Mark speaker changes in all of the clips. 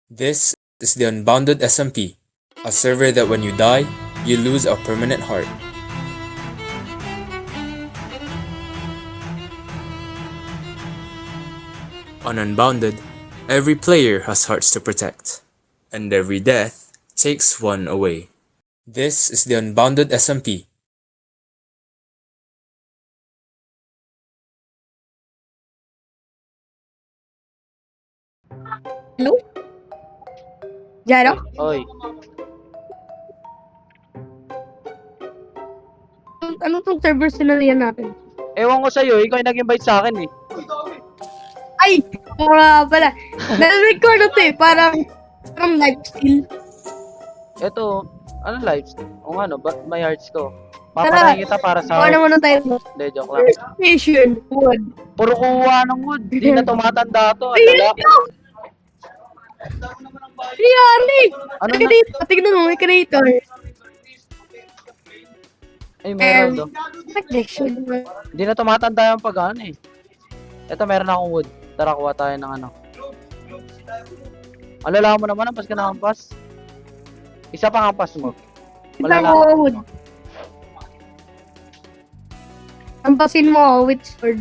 Speaker 1: This is the Unbounded SMP, a server that when you die, you lose a permanent heart. On Unbounded, every player has hearts to protect, and every death takes one away. This is the Unbounded SMP.
Speaker 2: Hello? Jaro?
Speaker 3: Oy,
Speaker 2: Anong tong server sinalihan natin?
Speaker 3: ewan ko sa'yo, ikaw yung nag-invite sa akin eh.
Speaker 2: Ay! Wala pala. Na-record na to eh. Parang lifesteal.
Speaker 3: Eto, ano lives? O ano, may hearts ko. Papatayin kita para sa
Speaker 2: Kuha
Speaker 3: heart.
Speaker 2: naman na tayo.
Speaker 3: Hindi, joke lang.
Speaker 2: First station, wood.
Speaker 3: Puro kuha ng wood. Di na tumatanda to.
Speaker 2: Ayun
Speaker 3: Alala.
Speaker 2: ka! Nangyari!
Speaker 3: Ano
Speaker 2: May
Speaker 3: na?
Speaker 2: creator. Tignan mo, may creator.
Speaker 3: Ay, meron do.
Speaker 2: Connection.
Speaker 3: Di na tumatanda yung pag-ano eh. Eto, meron akong wood. Tara, kuha tayo ng ano. Alala mo naman, ampas ka na ampas. Isa pang ampas mo.
Speaker 2: Isang wood. Ampasin mo with sword.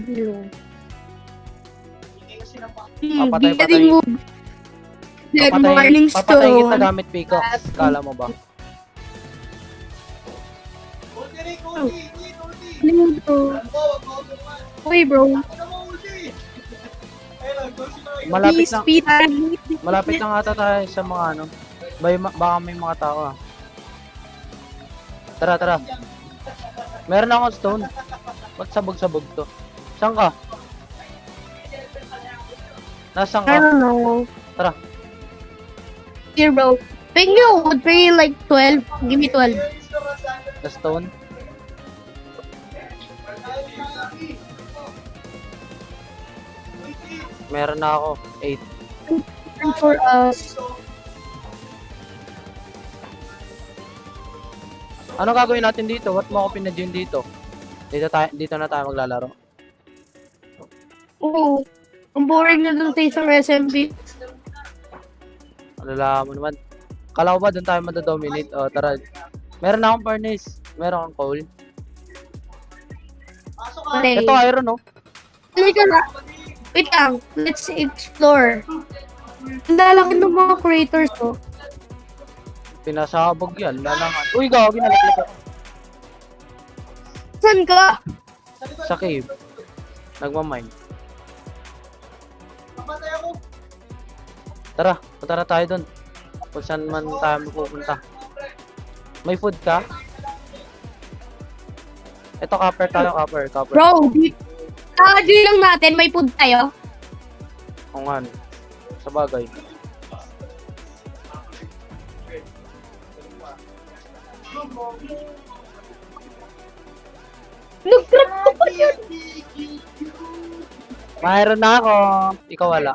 Speaker 3: Papatay,
Speaker 2: Di ka din wood. Dead morning
Speaker 3: papatayin kita
Speaker 2: stone.
Speaker 3: gamit pickaxe. Kala mo ba?
Speaker 2: Ano to? Uy bro.
Speaker 3: Malapit
Speaker 2: Please
Speaker 3: na.
Speaker 2: speed.
Speaker 3: Malapit na ata tayo sa mga ano. Baka may mga tao ah. Tara, tara. Meron akong stone. Ba't sabog-sabog to? Saan ka? Nasaan
Speaker 2: I
Speaker 3: ka?
Speaker 2: don't know.
Speaker 3: Tara.
Speaker 2: Here bro. Ping you would pay like 12. Give me 12.
Speaker 3: The stone. Meron na ako. 8.
Speaker 2: And for us.
Speaker 3: Ano gagawin natin dito? What mo ako pinadyan dito? Dito na tayo maglalaro.
Speaker 2: Oo. Ang boring na dun sa isang SMB.
Speaker 3: Alala mo naman. Kala ko ba doon tayo madadominate? O, tara. Meron na akong furnace. Meron akong coal.
Speaker 2: Okay.
Speaker 3: Ito iron, no?
Speaker 2: Halika na. Wait lang. Let's explore. Ang lalaki ng mga creators oh.
Speaker 3: Pinasabog yan. Lalangan. Uy, gawin na ako.
Speaker 2: Saan ka?
Speaker 3: Sa cave. Nagmamine. Tara, punta na tayo doon. Kung saan man tayo mapupunta. May food ka? Ito, copper tayo, copper.
Speaker 2: Bro, kakadyo lang natin. May food tayo.
Speaker 3: Kung ano. Sa bagay.
Speaker 2: Nag-grab ko pa yun.
Speaker 3: Mayroon na ako. Ikaw wala.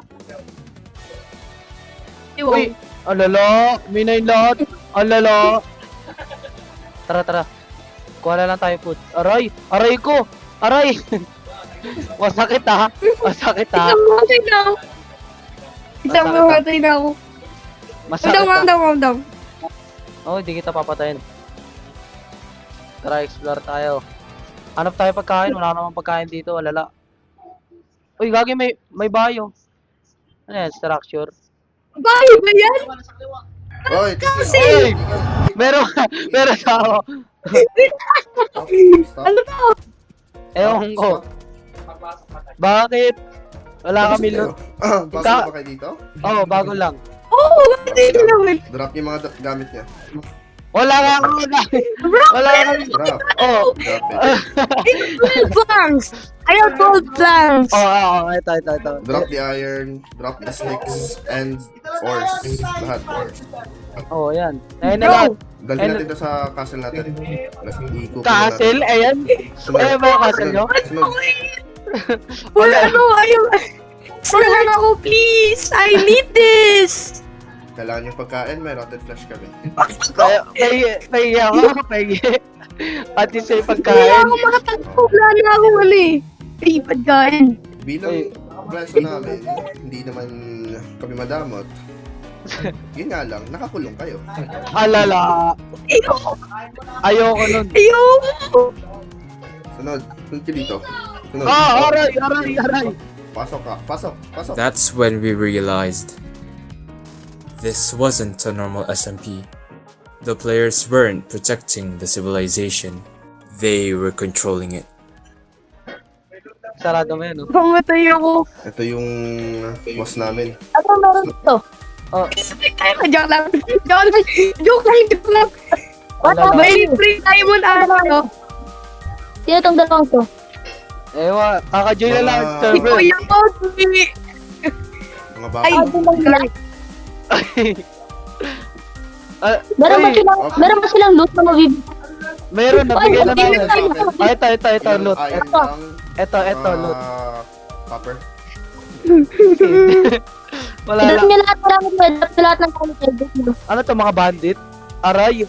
Speaker 2: Uy.
Speaker 3: Uy! Alala! Minayin lahat! Alala! Tara, tara. Kuha na lang tayo food. Aray! Aray ko! Aray! Masakit ha! Masakit ha!
Speaker 2: Isang matay na ako. Isang matay na ako.
Speaker 3: Masakit ha!
Speaker 2: Madam.
Speaker 3: Oh, hindi kita papatayin. Tara, explore tayo. Hanap tayo pagkain. Wala namang pagkain dito. Alala. Uy, gagi, may bayo. Ano yan? Structure?
Speaker 2: Bayo ba yan?
Speaker 4: Oy,
Speaker 2: Kasi!
Speaker 3: Uy! Meron! Meron ako!
Speaker 2: Ano to?
Speaker 3: Ewan ko. Bakit? Wala kami loot.
Speaker 4: Bago ba kayo dito?
Speaker 3: Oh, bago lang.
Speaker 2: Oo, bakit ito naman?
Speaker 4: Drop yung mga gamit niya.
Speaker 3: Wala nga ako gamit. Wala nga kami.
Speaker 4: Drop.
Speaker 3: Oh.
Speaker 4: Drop it.
Speaker 2: 12 planks! Ayaw 12 planks!
Speaker 3: Oh, ito.
Speaker 4: Drop the iron, drop the sticks, and ores. Lahat ores.
Speaker 3: Oh, yan. Ayun na lang.
Speaker 4: Bro! Dalhin natin ito sa castle natin. Ikupo
Speaker 3: Castle? Ayan. Ayan ba yung castle nyo?
Speaker 4: Sunod.
Speaker 2: Wala ano, ayaw. Wala ako, please! I need this!
Speaker 4: Kailangan yung pagkain, may rotted flesh kami.
Speaker 3: Pahiya ako. Pahiya. Pati sa
Speaker 2: Kaya
Speaker 3: pagkain.
Speaker 2: ako makatagpo. Wala na ako ay, pagkain.
Speaker 4: Bilang preso namin, hindi naman kami madamot. Yun nga lang, nakakulong kayo.
Speaker 3: Alala. Ayoko nun.
Speaker 2: Ayoko!
Speaker 4: Sunod. Sunod ka dito. Sunod.
Speaker 3: Aray.
Speaker 4: Pasok ka. Pasok.
Speaker 1: That's when we realized this wasn't a normal SMP. The players weren't protecting the civilization, they were controlling it.
Speaker 3: Sarado mo yan, no?
Speaker 2: Pamatay ako.
Speaker 4: Ito yung boss namin.
Speaker 2: Ano meron dito?
Speaker 3: Oh,
Speaker 2: Joke lang. Joke lang.
Speaker 3: alala.
Speaker 2: May free diamond ano?
Speaker 5: Sino tong dalawang to?
Speaker 3: Ewa, kaka-join na lang.
Speaker 4: Mga-
Speaker 3: Server.
Speaker 2: Ikaw yung Audrey.
Speaker 4: Mga
Speaker 2: Ay,
Speaker 4: bago.
Speaker 5: Meron ba silang loot na mabibigay?
Speaker 3: Meron, nabigay na
Speaker 5: Ay,
Speaker 3: namin. Ito, loot.
Speaker 4: Iron
Speaker 3: Ito,
Speaker 4: lang.
Speaker 3: loot.
Speaker 4: Copper.
Speaker 3: Wala
Speaker 5: Drop
Speaker 3: lang.
Speaker 5: niyo lahat ng gamit mo. Drop niyo lahat ng gamit niyo.
Speaker 3: Ano to, mga bandit? Aray.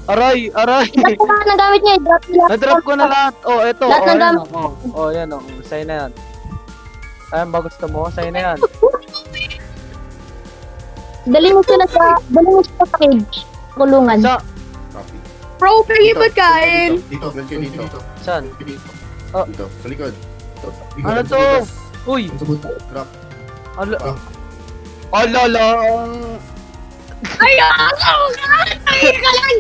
Speaker 5: Drop niyo lahat ng gamit niyo. Drop niyo lahat.
Speaker 3: Na-drop ko na lahat. Oh, ito.
Speaker 5: Lahat ng
Speaker 3: yan,
Speaker 5: gamit.
Speaker 3: yan, oh. Sa'yo na yan. Ayan ba gusto mo? Sa'yo na yan.
Speaker 5: Dali mo sila sa cage. Kulungan.
Speaker 3: Sa,
Speaker 4: Copy.
Speaker 2: Bro, pwede ba kain?
Speaker 4: Dito. Dito.
Speaker 3: saan? Oh.
Speaker 4: Dito. Sa likod.
Speaker 3: Ano to? Uy.
Speaker 4: Drop.
Speaker 3: Ala. Alala.
Speaker 2: Ay, ako! Ay, ka lang!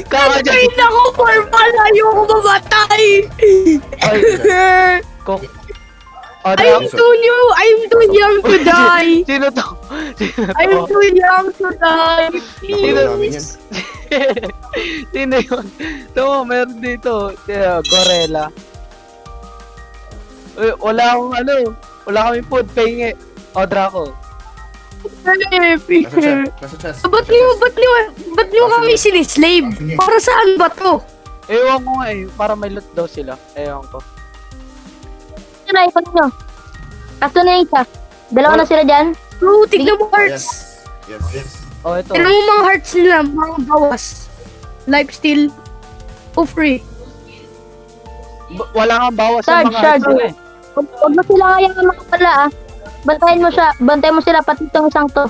Speaker 3: Kaka-join.
Speaker 2: Ay, naku, formal! Ayoko mamatay!
Speaker 3: Ay, kok.
Speaker 2: I'm too young to die!
Speaker 3: Sino to?
Speaker 2: I'm too young to die!
Speaker 4: Nakulong namin yan.
Speaker 3: Sino yun? Ito, meron dito. Gorilla. Wala kaming food, pahingi. O, Draco.
Speaker 4: Nasa chest.
Speaker 2: Ba't niyo kami sinislave? Para saan ba to?
Speaker 3: Ewan ko nga eh, para may loot daw sila. Ewan ko.
Speaker 5: Ito na, ipon nyo. Kaso na yung isa. Dalawa na sila dyan.
Speaker 2: Bro, tignan mo hearts!
Speaker 4: Yes.
Speaker 3: Oh, ito.
Speaker 2: Tignan mo mga hearts nila, mga bawas. Lifesteal. O free.
Speaker 3: Wala kang bawas sa
Speaker 5: Charge,
Speaker 3: mga
Speaker 5: charge.
Speaker 3: hearts nila eh.
Speaker 5: Huwag mo sila ngayang makapala ah. Bantayan mo sila pati itong isang to.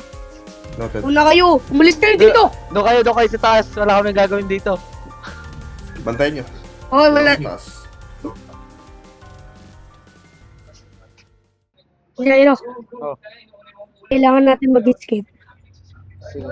Speaker 4: Noted.
Speaker 2: Una kayo, umalis kayo dito!
Speaker 3: Doon kayo sa taas. Wala kami gagawin dito.
Speaker 4: Bantayan nyo.
Speaker 2: Oh, wala.
Speaker 4: Taas.
Speaker 2: Jairo,
Speaker 3: Oh.
Speaker 2: kailangan natin mag-escape.
Speaker 3: Sige.